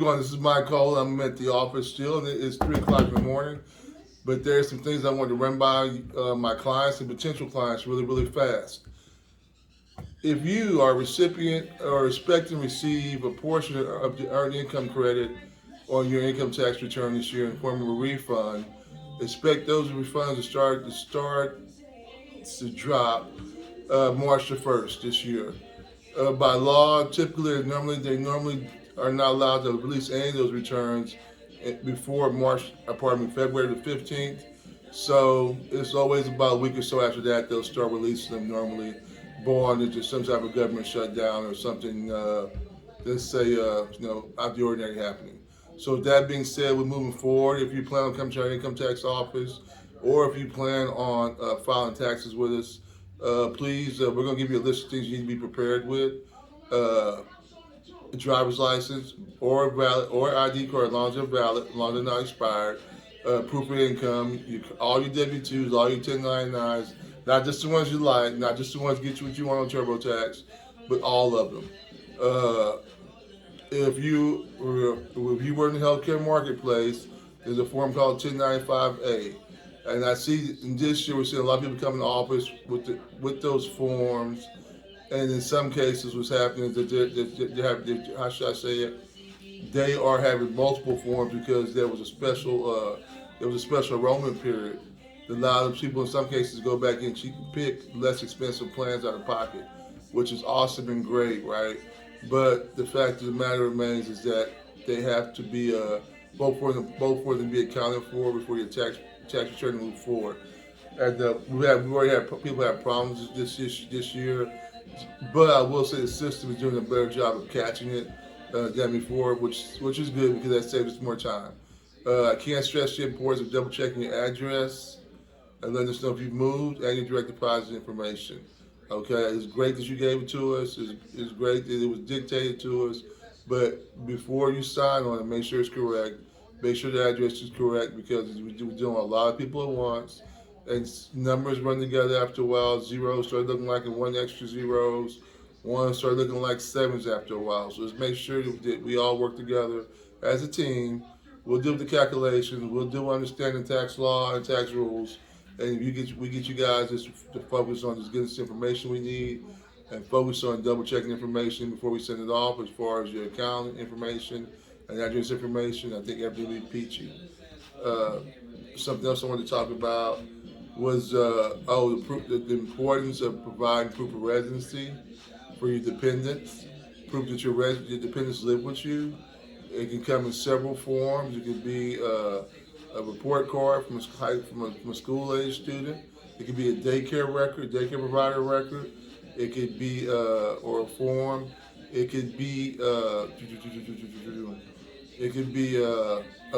going? This is my call. I'm at the office still, and it's 3 o'clock in the morning. But there's some things I want to run by my clients and potential clients really, really fast. If you are a recipient or expecting to receive a portion of the earned income credit on your income tax return this year in the form of a refund, expect those refunds to drop March the 1st this year. By law, typically, they normally are not allowed to release any of those returns before February the 15th. So it's always about a week or so after that they'll start releasing them normally, born into some type of government shutdown or something. Let's say out of the ordinary happening. So with that being said, we're moving forward. If you plan on coming to our income tax office, or if you plan on filing taxes with us, please, we're going to give you a list of things you need to be prepared with. Uh, a driver's license or valid or ID card, as long as they're valid, as long as they're not expired. Proof of income, all your W-2s, all your 1099s, not just the ones you like, not just the ones that get you what you want on TurboTax, but all of them. Uh, if you were in the healthcare marketplace, there's a form called 1095A. And I see in this year we're seeing a lot of people come in the office with those forms, and in some cases, what's happening is that how should I say it? They are having multiple forms because there was a special enrollment period that allowed people in some cases to go back and pick less expensive plans out of pocket, which is awesome and great, right? But the fact of the matter remains is that they have to be both for them be accounted for before your tax return move forward. And we've already had people have problems this year, but I will say the system is doing a better job of catching it than before, which is good because that saves us more time. I can't stress the importance of double checking your address and letting us know if you've moved and your direct deposit information. Okay, it's great that you gave it to us. It's great that it was dictated to us, but before you sign on it, make sure it's correct. Make sure the address is correct because we're dealing with a lot of people at once, and numbers run together after a while. Zeros start looking like one extra zeros. Ones start looking like sevens after a while. So let's make sure that we all work together as a team. We'll do the calculations. We'll do understanding tax law and tax rules. And we get you guys just to focus on just getting us the information we need and focus on double checking information before we send it off as far as your account information and address information. I think everything will be peachy. Uh, Something else I wanted to talk about was the importance of providing proof of residency for your dependents, proof that your dependents live with you. It can come in several forms. It could be a report card from a school age student. It could be a daycare provider record. It could be or a form. It could be a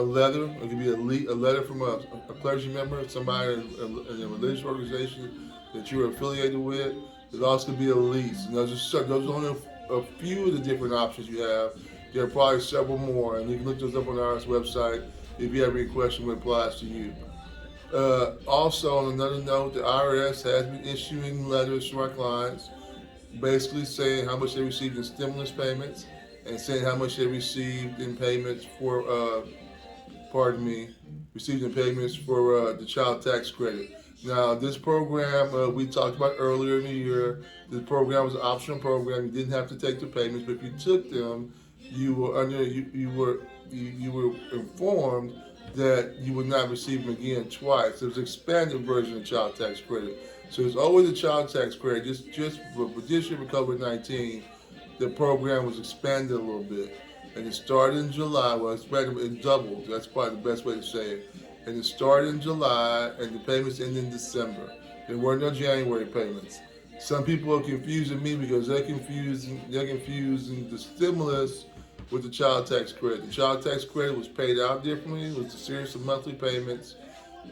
letter. It could be a letter from a clergy member, somebody in a religious organization that you're affiliated with. It also could be a lease. And those are only a few of the different options you have. There are probably several more, and you can look those up on our website if you have any question that applies to you. Also, on another note, the IRS has been issuing letters to our clients basically saying how much they received in stimulus payments and saying how much they received in payments for, received in payments for the child tax credit. Now, this program we talked about earlier in the year. This program was an optional program. You didn't have to take the payments, but if you took them, you were informed that you would not receive them again twice. It was an expanded version of child tax credit. So there's always a child tax credit. Just for this year with COVID-19, the program was expanded a little bit, and it started in July. Well, it doubled. That's probably the best way to say it. And it started in July, and the payments ended in December. There were no January payments. Some people are confusing me because they're confusing the stimulus with the child tax credit. The child tax credit was paid out differently. It was a series of monthly payments,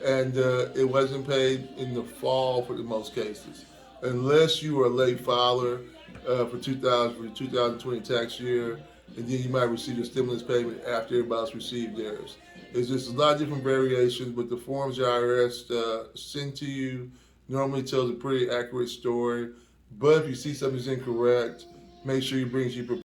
and it wasn't paid in the fall for the most cases, unless you were a late filer for 2020 tax year, and then you might receive a stimulus payment after everybody else received theirs. There's just a lot of different variations, but the forms the IRS send to you normally tells a pretty accurate story. But if you see something's incorrect, make sure you bring it to your